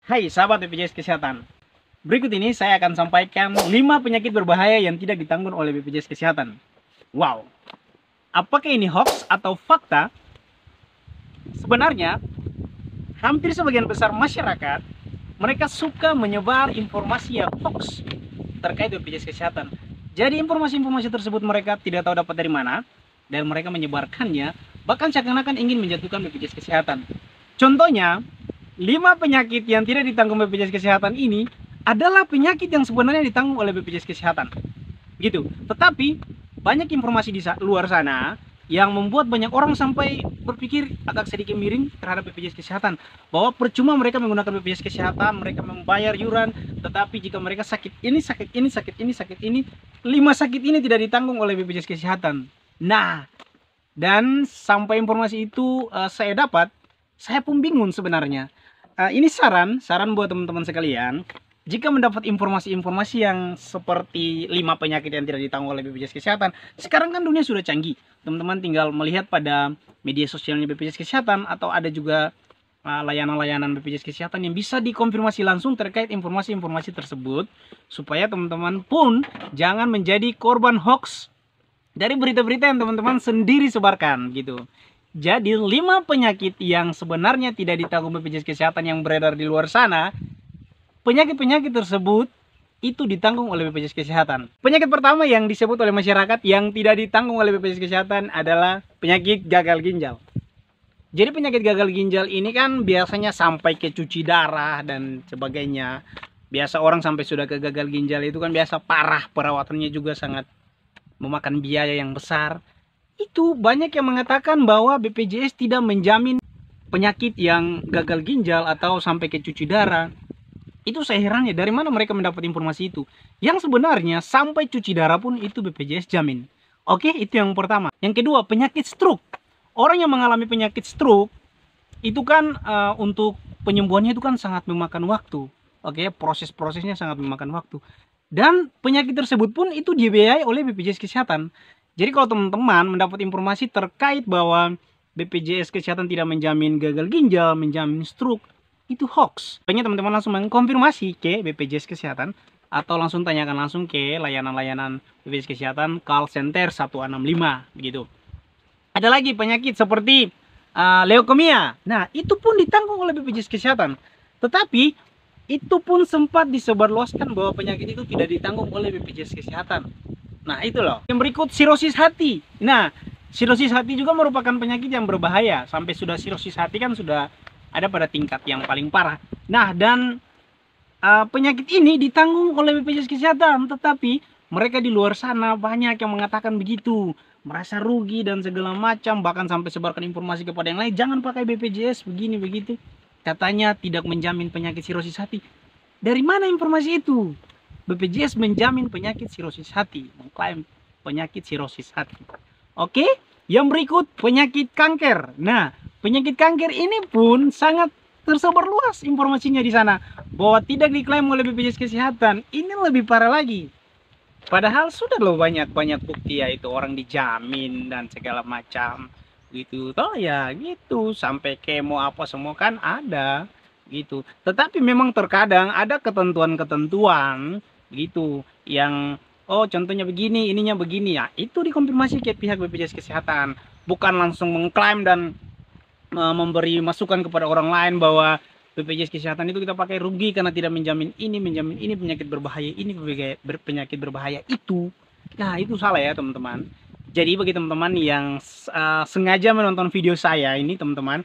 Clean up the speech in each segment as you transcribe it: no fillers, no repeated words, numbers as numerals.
Hai sahabat BPJS Kesehatan. Berikut ini saya akan sampaikan 5 penyakit berbahaya yang tidak ditanggung oleh BPJS Kesehatan. Wow, apakah ini hoax atau fakta? Sebenarnya, hampir sebagian besar masyarakat, mereka suka menyebar informasi yang hoax terkait BPJS Kesehatan. Jadi informasi-informasi tersebut mereka tidak tahu dapat dari mana, dan mereka menyebarkannya, bahkan seakan-akan ingin menjatuhkan BPJS Kesehatan. Contohnya, 5 penyakit yang tidak ditanggung BPJS Kesehatan ini adalah penyakit yang sebenarnya ditanggung oleh BPJS Kesehatan. Gitu. Tetapi banyak informasi di luar sana yang membuat banyak orang sampai berpikir agak sedikit miring terhadap BPJS Kesehatan, bahwa percuma mereka menggunakan BPJS Kesehatan, mereka membayar iuran, tetapi jika mereka sakit ini, sakit ini, sakit ini, sakit ini, 5 sakit ini tidak ditanggung oleh BPJS Kesehatan. Nah, dan sampai informasi itu saya dapat, saya pun bingung sebenarnya. Ini saran buat teman-teman sekalian. Jika mendapat informasi-informasi yang seperti 5 penyakit yang tidak ditanggung oleh BPJS Kesehatan, sekarang kan dunia sudah canggih. Teman-teman tinggal melihat pada media sosialnya BPJS Kesehatan, atau ada juga layanan-layanan BPJS Kesehatan yang bisa dikonfirmasi langsung terkait informasi-informasi tersebut, supaya teman-teman pun jangan menjadi korban hoax dari berita-berita yang teman-teman sendiri sebarkan gitu. Jadi 5 penyakit yang sebenarnya tidak ditanggung BPJS Kesehatan yang beredar di luar sana, penyakit-penyakit tersebut itu ditanggung oleh BPJS Kesehatan. Penyakit pertama yang disebut oleh masyarakat yang tidak ditanggung oleh BPJS Kesehatan adalah penyakit gagal ginjal. Jadi penyakit gagal ginjal ini kan biasanya sampai ke cuci darah dan sebagainya. Biasa orang sampai sudah ke gagal ginjal itu kan biasa parah, perawatannya juga sangat memakan biaya yang besar. Itu banyak yang mengatakan bahwa BPJS tidak menjamin penyakit yang gagal ginjal atau sampai ke cuci darah. Itu saya heran ya, dari mana mereka mendapat informasi itu? Yang sebenarnya sampai cuci darah pun itu BPJS jamin. Oke, itu yang pertama. Yang kedua, penyakit stroke. Orang yang mengalami penyakit stroke itu kan untuk penyembuhannya itu kan sangat memakan waktu. Oke, proses-prosesnya sangat memakan waktu. Dan penyakit tersebut pun itu dibiayai oleh BPJS Kesehatan. Jadi kalau teman-teman mendapat informasi terkait bahwa BPJS Kesehatan tidak menjamin gagal ginjal, menjamin stroke, itu hoax. Banyak teman-teman langsung mengkonfirmasi ke BPJS Kesehatan, atau langsung tanyakan langsung ke layanan-layanan BPJS Kesehatan, call center 165 begitu. Ada lagi penyakit seperti leukemia. Nah, itu pun ditanggung oleh BPJS Kesehatan. Tetapi itu pun sempat disebarluaskan bahwa penyakit itu tidak ditanggung oleh BPJS Kesehatan. Nah, itu loh. Yang berikut, sirosis hati. Nah, sirosis hati juga merupakan penyakit yang berbahaya. Sampai sudah sirosis hati kan sudah ada pada tingkat yang paling parah. Nah, dan penyakit ini ditanggung oleh BPJS Kesehatan, tetapi mereka di luar sana banyak yang mengatakan begitu, merasa rugi dan segala macam, bahkan sampai sebarkan informasi kepada yang lain, jangan pakai BPJS begini begitu. Katanya tidak menjamin penyakit sirosis hati. Dari mana informasi itu? BPJS menjamin penyakit sirosis hati, mengklaim penyakit sirosis hati. Oke, yang berikut penyakit kanker. Nah, penyakit kanker ini pun sangat tersebar luas informasinya di sana, bahwa tidak diklaim oleh BPJS Kesehatan. Ini lebih parah lagi. Padahal sudah loh banyak bukti ya, itu orang dijamin dan segala macam gitu. Toh ya gitu, sampai kemo apa semua kan ada gitu. Tetapi memang terkadang ada ketentuan-ketentuan gitu yang contohnya begini, ininya begini, ya itu dikonfirmasi ke pihak BPJS Kesehatan, bukan langsung mengklaim dan memberi masukan kepada orang lain bahwa BPJS Kesehatan itu kita pakai rugi karena tidak menjamin ini penyakit berbahaya, ini penyakit berbahaya itu. Nah, itu salah ya teman-teman. Jadi bagi teman-teman yang sengaja menonton video saya ini teman-teman,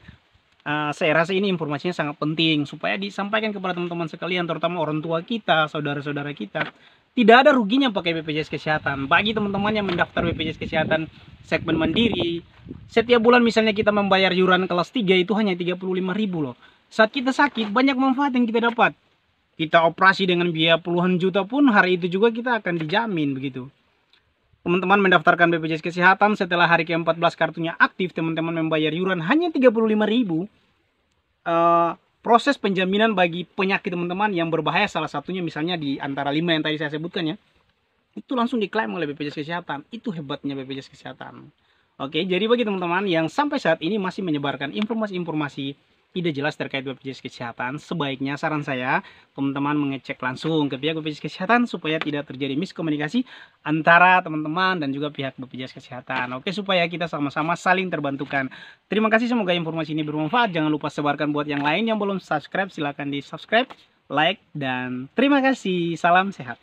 saya rasa ini informasinya sangat penting supaya disampaikan kepada teman-teman sekalian, terutama orang tua kita, saudara-saudara kita. Tidak ada ruginya pakai BPJS Kesehatan. Bagi teman-teman yang mendaftar BPJS Kesehatan segmen mandiri, setiap bulan misalnya kita membayar iuran kelas 3 itu hanya 35.000 loh. Saat kita sakit, banyak manfaat yang kita dapat. Kita operasi dengan biaya puluhan juta pun hari itu juga kita akan dijamin begitu. Teman-teman mendaftarkan BPJS Kesehatan, setelah hari ke-14 kartunya aktif, teman-teman membayar iuran hanya 35.000. Proses penjaminan bagi penyakit teman-teman yang berbahaya, salah satunya misalnya di antara 5 yang tadi saya sebutkan ya, itu langsung diklaim oleh BPJS Kesehatan. Itu hebatnya BPJS Kesehatan. Oke, jadi bagi teman-teman yang sampai saat ini masih menyebarkan informasi-informasi tidak jelas terkait BPJS Kesehatan, sebaiknya saran saya teman-teman mengecek langsung ke pihak BPJS Kesehatan supaya tidak terjadi miskomunikasi antara teman-teman dan juga pihak BPJS Kesehatan. Oke, supaya kita sama-sama saling terbantukan. Terima kasih, semoga informasi ini bermanfaat. Jangan lupa sebarkan buat yang lain. Yang belum subscribe silahkan di subscribe, like, dan terima kasih. Salam sehat.